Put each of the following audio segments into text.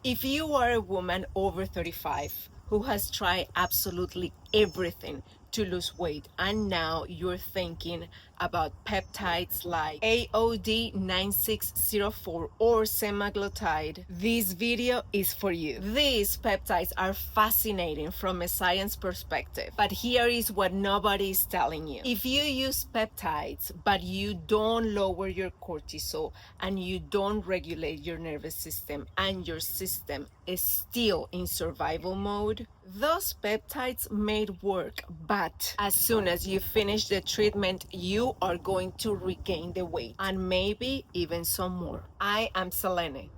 If you are a woman over 35 who has tried absolutely everything to lose weight and now you're thinking about peptides like AOD 9604 or semaglutide, this video is for you. These peptides are fascinating from a science perspective, but here is what nobody is telling you. If you use peptides but you don't lower your cortisol and you don't regulate your nervous system and your system is still in survival mode, those peptides may work, but as soon as you finish the treatment, you are going to regain the weight and maybe even some more. I am Selene,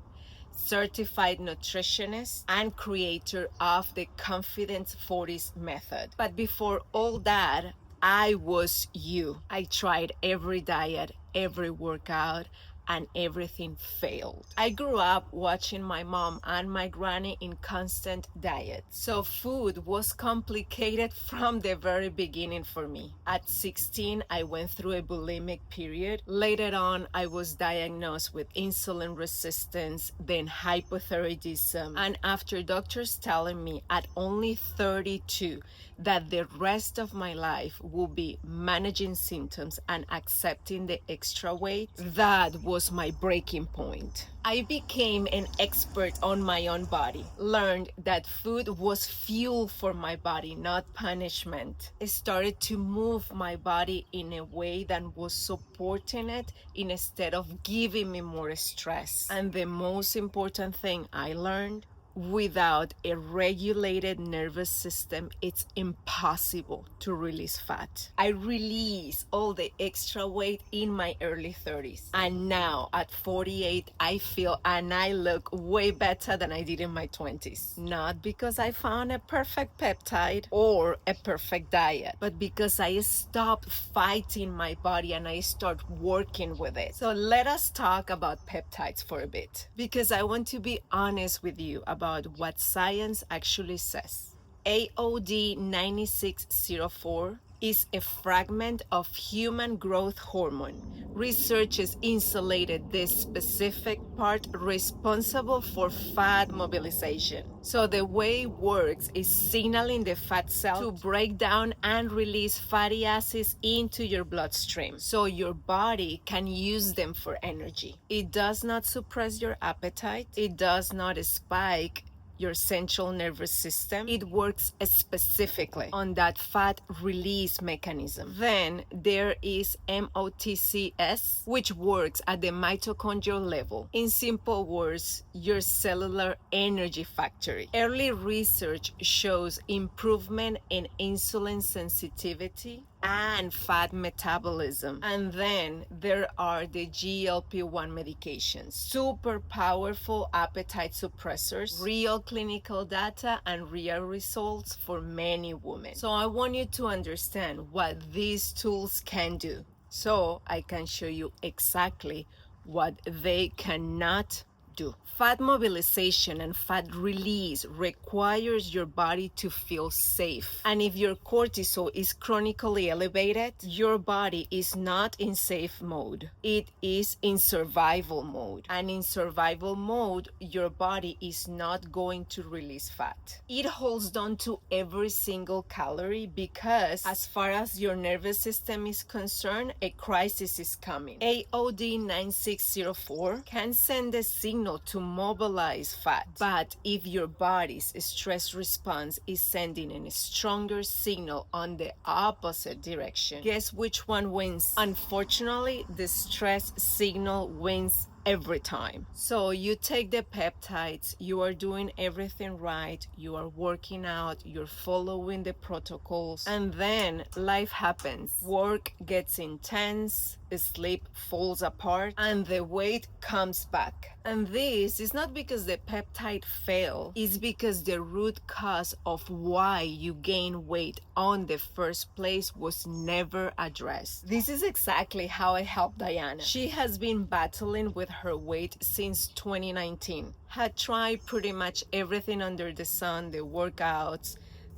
certified nutritionist and creator of the Confidence 40s method. But before all that, I was you. I tried every diet, every workout, and everything failed. I grew up watching my mom and my granny in constant diet. So food was complicated from the very beginning for me. At 16, I went through a bulimic period. Later on, I was diagnosed with insulin resistance, then hypothyroidism. And after doctors telling me at only 32 that the rest of my life will be managing symptoms and accepting the extra weight, that was my breaking point. I became an expert on my own body, learned that food was fuel for my body, not punishment. I started to move my body in a way that was supporting it instead of giving me more stress. And the most important thing I learned, without a regulated nervous system, it's impossible to release fat. I released all the extra weight in my early 30s. And now at 48, I feel and I look way better than I did in my 20s. Not because I found a perfect peptide or a perfect diet, but because I stopped fighting my body and I start working with it. So let us talk about peptides for a bit, because I want to be honest with you about what science actually says. AOD 9604 is a fragment of human growth hormone. Researchers insulated this specific part responsible for fat mobilization. So the way it works is signaling the fat cell to break down and release fatty acids into your bloodstream so your body can use them for energy. It does not suppress your appetite. It does not spike your central nervous system. It works specifically on that fat release mechanism. Then there is MOTS, which works at the mitochondrial level. In simple words, your cellular energy factory. Early research shows improvement in insulin sensitivity and fat metabolism. And then there are the GLP-1 medications, super powerful appetite suppressors, real clinical data and real results for many women. So I want you to understand what these tools can do, so I can show you exactly what they cannot do. Fat mobilization and fat release requires your body to feel safe. And if your cortisol is chronically elevated, your body is not in safe mode. It is in survival mode. And in survival mode, your body is not going to release fat. It holds on to every single calorie because as far as your nervous system is concerned, a crisis is coming. AOD 9604 can send a signal to mobilize fat. But if your body's stress response is sending a stronger signal on the opposite direction, guess which one wins? Unfortunately, the stress signal wins every time. So you take the peptides, you are doing everything right, you are working out, you're following the protocols, and then life happens. Work gets intense, sleep falls apart, and the weight comes back. And this is not because the peptide failed, it's because the root cause of why you gain weight on the first place was never addressed. This is exactly how I helped Diana. She has been battling with her weight since 2019. Had tried pretty much everything under the sun, the workouts,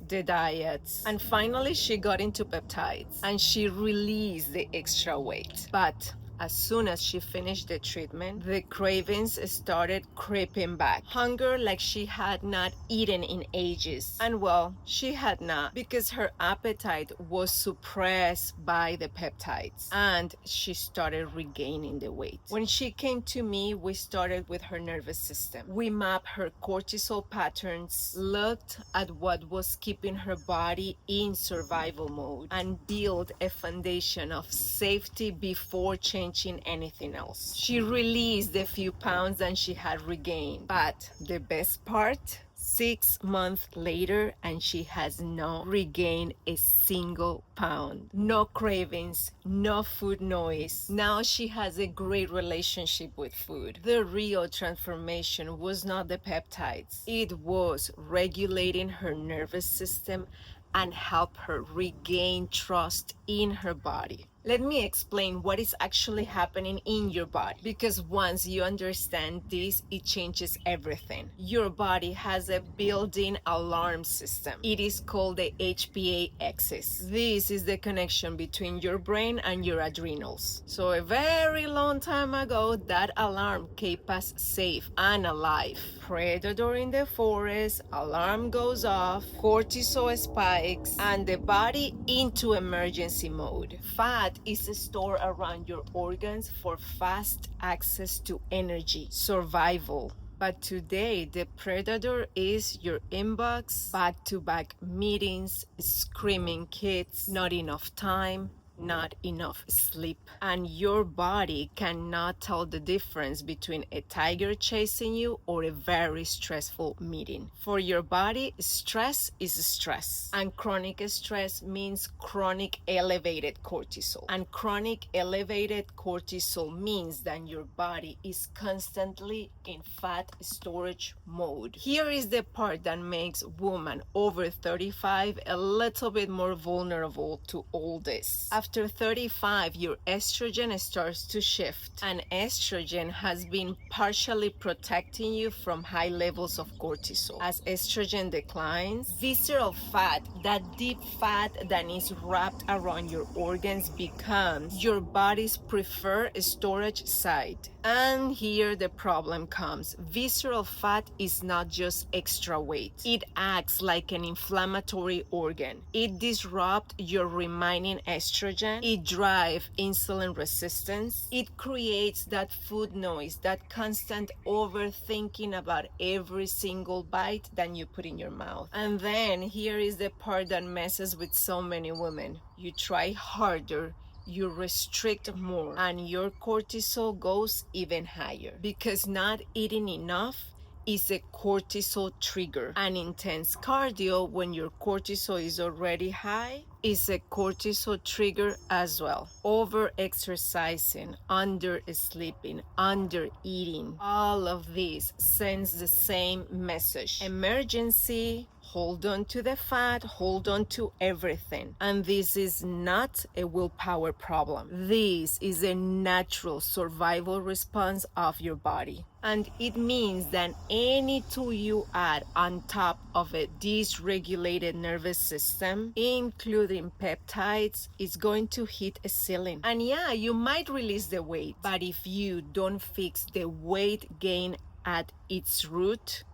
the diets, and finally she got into peptides and she released the extra weight. But as soon as she finished the treatment, the cravings started creeping back. Hunger like she had not eaten in ages. And well, she had not, because her appetite was suppressed by the peptides, and she started regaining the weight. When she came to me, we started with her nervous system. We mapped her cortisol patterns, looked at what was keeping her body in survival mode, and built a foundation of safety before changing anything else. She released the few pounds that she had regained. But the best part, 6 months later, and she has not regained a single pound. No cravings, no food noise. Now she has a great relationship with food. The real transformation was not the peptides. It was regulating her nervous system and help her regain trust in her body. Let me explain what is actually happening in your body, because once you understand this, it changes everything. Your body has a built-in alarm system. It is called the HPA axis. This is the connection between your brain and your adrenals. So a very long time ago, that alarm kept us safe and alive. Predator in the forest, alarm goes off, cortisol spikes, and the body into emergency mode. Fat is stored around your organs for fast access to energy, survival. But today, the predator is your inbox, back-to-back meetings, screaming kids, not enough time, not enough sleep, and your body cannot tell the difference between a tiger chasing you or a very stressful meeting. For your body, stress is stress, and chronic stress means chronic elevated cortisol, and chronic elevated cortisol means that your body is constantly in fat storage mode. Here is the part that makes women over 35 a little bit more vulnerable to all this. After 35, your estrogen starts to shift, and estrogen has been partially protecting you from high levels of cortisol. As estrogen declines, visceral fat, that deep fat that is wrapped around your organs, becomes your body's preferred storage site. And here the problem comes. Visceral fat is not just extra weight. It acts like an inflammatory organ. It disrupts your remaining estrogen. It drives insulin resistance. It creates that food noise, that constant overthinking about every single bite that you put in your mouth. And then here is the part that messes with so many women. You try harder, you restrict more, and your cortisol goes even higher, because not eating enough is a cortisol trigger. An intense cardio when your cortisol is already high is a cortisol trigger as well. Over exercising, under sleeping, under eating, all of this sends the same message. Emergency, hold on to the fat, hold on to everything. And this is not a willpower problem. This is a natural survival response of your body. And it means that any tool you add on top of a dysregulated nervous system, including peptides, is going to hit a ceiling. And yeah, you might release the weight, but if you don't fix the weight gain at its root,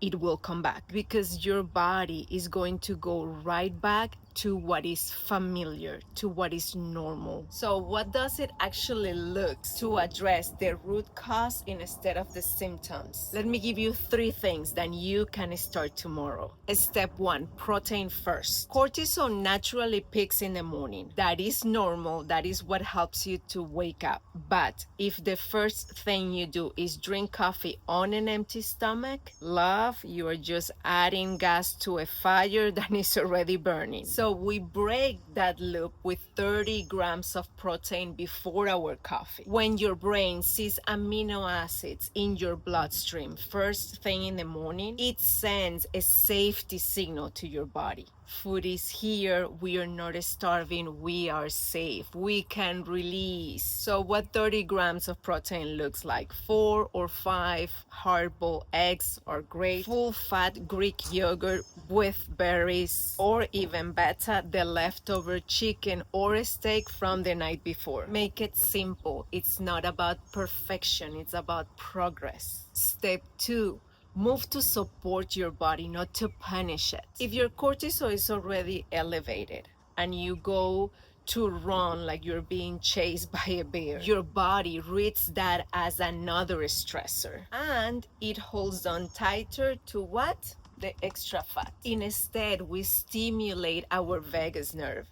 it will come back, because your body is going to go right back to what is familiar, to what is normal. So what does it actually look to address the root cause instead of the symptoms? Let me give you 3 things that you can start tomorrow. Step 1, protein first. Cortisol naturally peaks in the morning. That is normal. That is what helps you to wake up. But if the first thing you do is drink coffee on an empty stomach, love, you are just adding gas to a fire that is already burning. So we break that loop with 30 grams of protein before our coffee. When your brain sees amino acids in your bloodstream first thing in the morning, it sends a safety signal to your body. Food is here, we are not starving, we are safe, we can release. So what 30 grams of protein looks like? 4 or 5 hard-boiled eggs are great. Full-fat Greek yogurt with berries, or even better, the leftover chicken or steak from the night before. Make it simple. It's not about perfection, it's about progress. Step 2. Move to support your body, not to punish it. If your cortisol is already elevated and you go to run like you're being chased by a bear, your body reads that as another stressor and it holds on tighter to what? The extra fat. Instead, we stimulate our vagus nerve.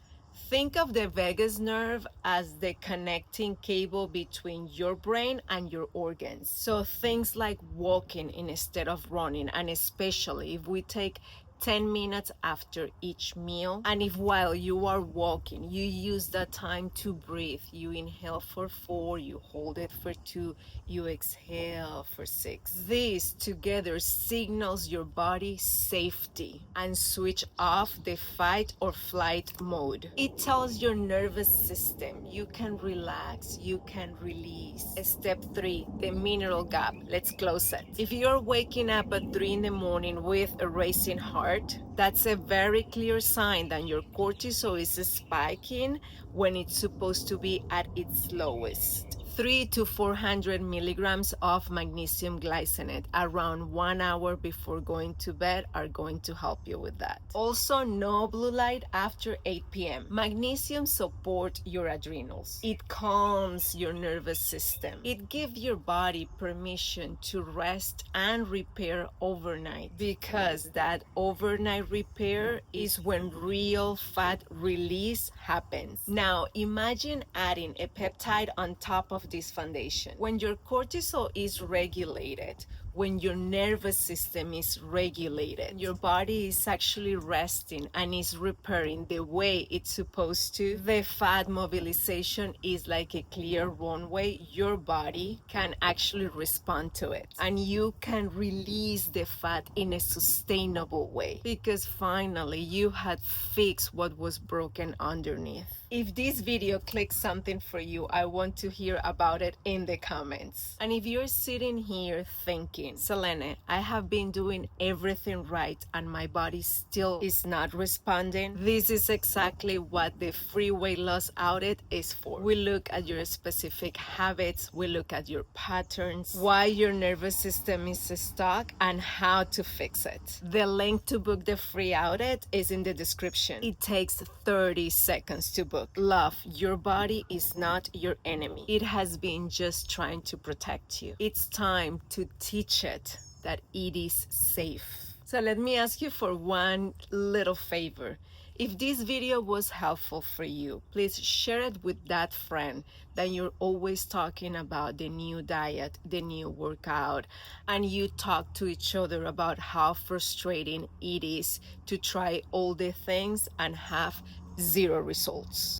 Think of the vagus nerve as the connecting cable between your brain and your organs. So things like walking instead of running, and especially if we take 10 minutes after each meal, and if while you are walking, you use that time to breathe. You inhale for 4, you hold it for 2, you exhale for 6. This together signals your body safety and switch off the fight or flight mode. It tells your nervous system you can relax, you can release. Step 3, the mineral gap. Let's close it. If you're waking up at 3 in the morning with a racing heart, that's a very clear sign that your cortisol is spiking when it's supposed to be at its lowest. 3 to 400 milligrams of magnesium glycinate around 1 hour before going to bed are going to help you with that. Also, no blue light after 8 p.m. Magnesium supports your adrenals. It calms your nervous system. It gives your body permission to rest and repair overnight, because that overnight repair is when real fat release happens. Now, imagine adding a peptide on top of this foundation. When your cortisol is regulated, when your nervous system is regulated, your body is actually resting and is repairing the way it's supposed to. The fat mobilization is like a clear runway. Your body can actually respond to it, and you can release the fat in a sustainable way, because finally you had fixed what was broken underneath. If this video clicks something for you, I want to hear about it in the comments. And if you're sitting here thinking, Selene, I have been doing everything right and my body still is not responding, this is exactly what the free weight loss audit is for. We look at your specific habits, we look at your patterns, why your nervous system is stuck, and how to fix it. The link to book the free audit is in the description. It takes 30 seconds to book. Love, your body is not your enemy. It has been just trying to protect you. It's time to teach it that it is safe. So let me ask you for one little favor. If this video was helpful for you, please share it with that friend that you're always talking about the new diet, the new workout, and you talk to each other about how frustrating it is to try all the things and have zero results.